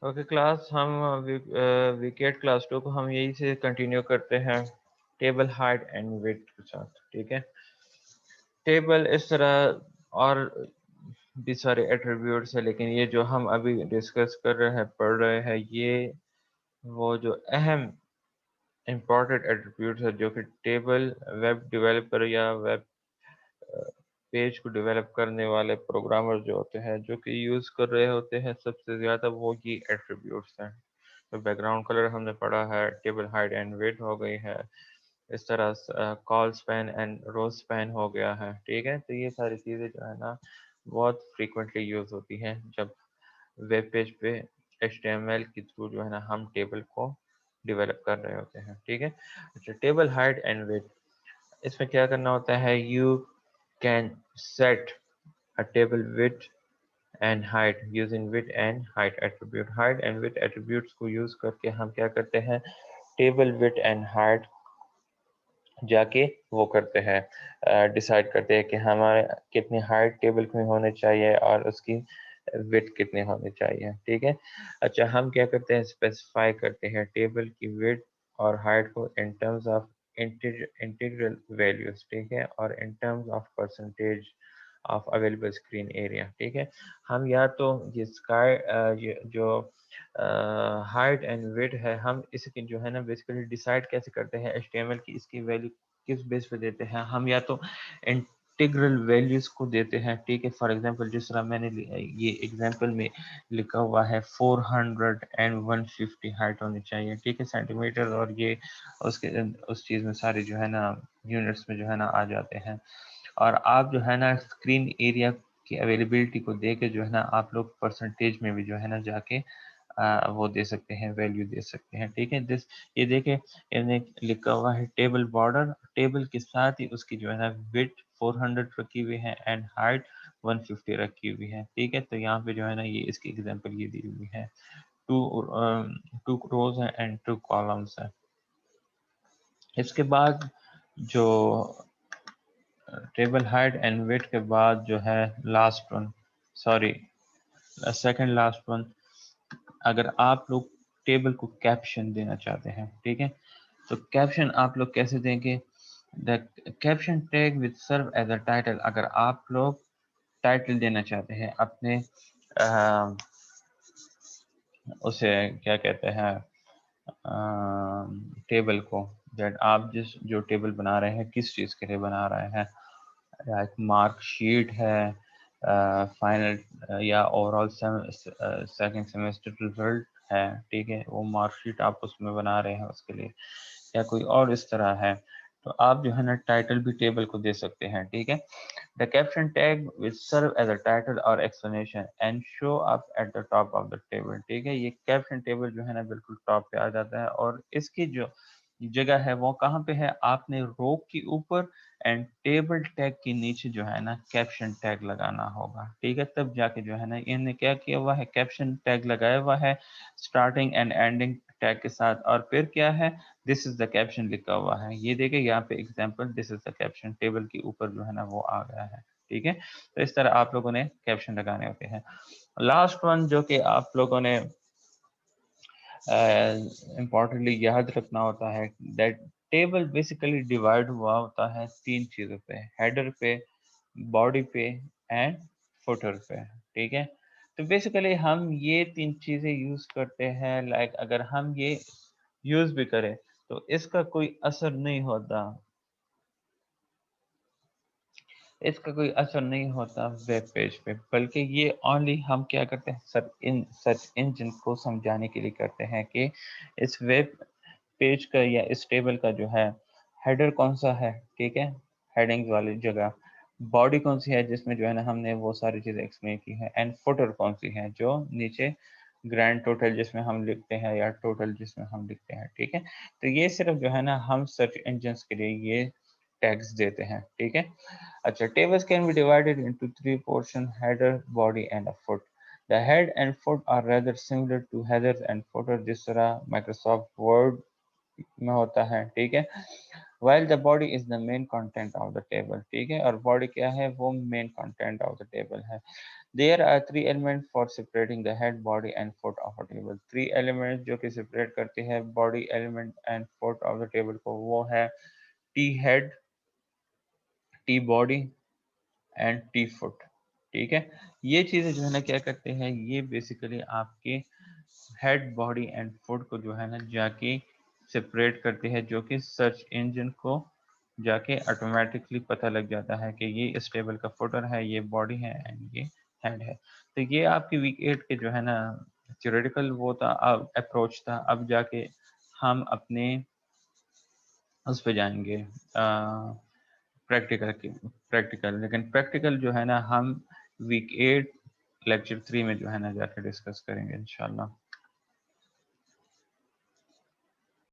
Okay class, ہم vacate class 2 کو ہم یہی سے کنٹینیو کرتے ہیں ٹیبل ہائٹ اینڈ ویٹ کے ساتھ. ٹھیک ہے، ٹیبل اس طرح اور بھی سارے ایٹریبیوٹس ہیں، لیکن یہ جو ہم ابھی ڈسکس کر رہے ہیں، پڑھ رہے ہیں، یہ وہ جو اہم امپورٹنٹ ایٹریبیوٹس ہے جو کہ ٹیبل ویب ڈیولپر یا ویب پیج کو ڈیولپ کرنے والے پروگرامر جو ہوتے ہیں، جو کہ یوز کر رہے ہوتے ہیں سب سے زیادہ، وہ یہ ایٹریبیوٹس ہیں. تو بیک گراؤنڈ کلر ہم نے پڑھا ہے، ٹیبل ہائٹ اینڈ ویٹ ہو گئی ہے، اس طرح کال اسپین اینڈ روز اسپین ہو گیا ہے. ٹھیک ہے، تو یہ ساری چیزیں جو ہے نا بہت فریکوینٹلی یوز ہوتی ہیں جب ویب پیج پہ HTML کے تھرو جو ہے نا ہم ٹیبل کو ڈیولپ کر رہے ہوتے ہیں. ٹھیک ہے، اچھا ٹیبل ہائٹ اینڈ ویٹ، اس میں کیا کرنا ہوتا ہے، you can set a table width and height using width and height attribute. height and width attributes کو یوز کر کے ہم کیا کرتے ہیں، table width and height جا کے وہ کرتے ہیں، ڈیسائیڈ کرتے ہیں کہ ہمارے کتنی ہائٹ ٹیبل میں ہونی چاہیے اور اس کی وڈتھ کتنی ہونی چاہیے. ٹھیک ہے، اچھا ہم کیا کرتے ہیں، اسپیسیفائی کرتے ہیں ٹیبل کی وڈتھ اور ہائٹ کو in terms of integral values. ٹھیک ہے، اور in terms of percentage of available screen area. ٹھیک ہے، ہم یا تو یہ اسکائی جو ہائٹ اینڈ ویٹ ہے، ہم اس کی جو ہے نا بیسیکلی ڈیسائیڈ کیسے کرتے ہیں HTML کی، اس کی ویلیو کس بیس پہ دیتے ہیں، ہم یا تو انٹیگرل ویلیوز کو دیتے ہیں. ٹھیک ہے، فار ایگزامپل جس طرح میں نے یہ ایگزامپل میں لکھا ہوا ہے 400 اینڈ 150 ہائٹ ہونی چاہیے. ٹھیک ہے، سینٹی میٹر، اور یہ اس چیز میں سارے جو ہے نا یونٹس میں جو ہے نا آ جاتے ہیں. اور آپ جو ہے نا اسکرین ایریا کی اویلیبلٹی کو دے کے جو ہے نا آپ لوگ پرسنٹیج میں بھی جو ہے نا جا کے وہ دے سکتے ہیں، ویلیو دے سکتے ہیں. ٹھیک ہے، یہ دیکھیں انہیں لکھا ہوا ہے ٹیبل بارڈر، ٹیبل کے ساتھ ہی اس کی جو ہے نا وڈتھ 400 رکھی ہوئی ہے اینڈ ہائٹ 150 رکھی ہوئی ہے. ٹھیک ہے، تو یہاں پہ جو ہے نا یہ اس کی ایگزامپل یہ دی ہوئی ہے، ٹو روز ہیں اینڈ 2 کالمس ہیں. اس کے بعد جو ٹیبل ہائٹ اینڈ ویٹ کے بعد جو ہے last one, sorry second last one, اگر آپ لوگ ٹیبل کو کیپشن دینا چاہتے ہیں. ٹھیک ہے، تو کیپشن آپ لوگ کیسے دیں گے، the caption tag with serve as a title. اگر آپ لوگ ٹائٹل دینا چاہتے ہیں اپنے اسے کیا کہتے ہیں ٹیبل کو، آپ جو ٹیبل بنا رہے ہیں کس چیز کے لیے بنا رہے ہیں، مارک شیٹ ہے، فائنل یا over all second semester result ہے. ٹھیک ہے، وہ مارک شیٹ آپ اس میں بنا رہے ہیں اس کے لیے، یا کوئی اور اس طرح ہے، تو آپ جو ہے نا ٹائٹل بھی ٹیبل کو دے سکتے ہیں. ٹھیک ہے، the caption tag will serve as a title or explanation and show up at the top of the table. ٹھیک ہے، یہ کیپشن ٹیبل جو ہے نا بالکل ٹاپ پہ آ جاتا ہے، اور اس کی جو جگہ ہے وہ کہاں پہ ہے، آپ نے رو کے اوپر اینڈ ٹیبل ٹیگ کے نیچے جو ہے نا کیپشن ٹیگ لگانا ہوگا. ٹھیک ہے، تب جا کے جو ہے نا ان نے کیا کیا ہوا ہے، کیپشن ٹیگ لگایا ہوا ہے اسٹارٹنگ اینڈ اینڈنگ ٹیگ کے ساتھ، اور پھر کیا ہے، دس از دا کیپشن لکھا ہوا ہے. یہ دیکھیں یہاں پہ ایگزامپل دس از دا کیپشن ٹیبل کے اوپر جو ہے نا وہ آ گیا ہے. ٹھیک ہے، تو اس طرح آپ لوگوں نے کیپشن لگانے ہوتے ہیں. لاسٹ ون جو کہ آپ لوگوں نے امپورٹنٹلی یاد رکھنا ہوتا ہے، دیٹ ٹیبل بیسیکلی ڈیوائڈ ہوا ہوتا ہے 3 چیزوں پہ، ہیڈر پہ، باڈی پہ اینڈ فوٹر پہ. ٹھیک ہے، تو بیسیکلی ہم یہ 3 چیزیں یوز کرتے ہیں، لائک اگر ہم یہ یوز بھی کریں تو اس کا کوئی اثر نہیں ہوتا، اس کا کوئی اثر نہیں ہوتا ویب پیج پہ، بلکہ یہ اونلی ہم کیا کرتے ہیں، سرچ انجن کو سمجھانے کے لیے کرتے ہیں کہ اس ویب پیج کا یا اس ٹیبل کا جو ہے ہیڈر کون سا ہے. ٹھیک ہے، ہیڈنگ والی جگہ، باڈی کون سی ہے جس میں جو ہے نا ہم نے وہ ساری چیزیں ایکسپلین کی ہیں، اینڈ فوٹر کون سی ہے جو نیچے گرینڈ ٹوٹل جس میں ہم لکھتے ہیں یا ٹوٹل جس میں ہم لکھتے ہیں. ٹھیک ہے، تو یہ صرف جو ہے نا ہم سرچ انجنس کے لیے یہ ٹیگز دیتے ہیں. ٹھیک ہے، اچھا tables can be divided into 3 portions: header, body and a foot. The head and foot are rather similar to headers and footer جس طرح Microsoft Word میں ہوتا ہے. ٹھیک ہے، while the body is the main content of the table. ٹھیک ہے، اور باڈی کیا ہے، وہ main content of the table ہے. There are three elements for separating the head, body and foot of a table. Three elements جو کہ separate کرتے ہیں body element and foot of the table کو، وہ ہے T head, T body and T foot. ٹھیک ہے، یہ چیزیں جو ہے نا کیا کرتے ہیں، یہ بیسیکلی آپ کے ہیڈ باڈی اینڈ فٹ کو جو ہے نا جا کے سپریٹ کرتے ہیں، جو کہ سرچ انجن کو جا کے آٹومیٹکلی پتہ لگ جاتا ہے کہ یہ اس ٹیبل کا فوٹر ہے، یہ باڈی ہے اینڈ یہ ہیڈ ہے. تو یہ آپ کی ویک 8 کے جو ہے نا تھیوریٹیکل وہ تھا اپروچ تھا. اب جا کے ہم اپنے اس پہ جائیں گے پریکٹیکل پریکٹیکل. لیکن پریکٹیکل جو ہے نا ہم ویک 8 لیکچر 3 میں جو ہے نا جا کے ڈسکس کریں گے انشاءاللہ.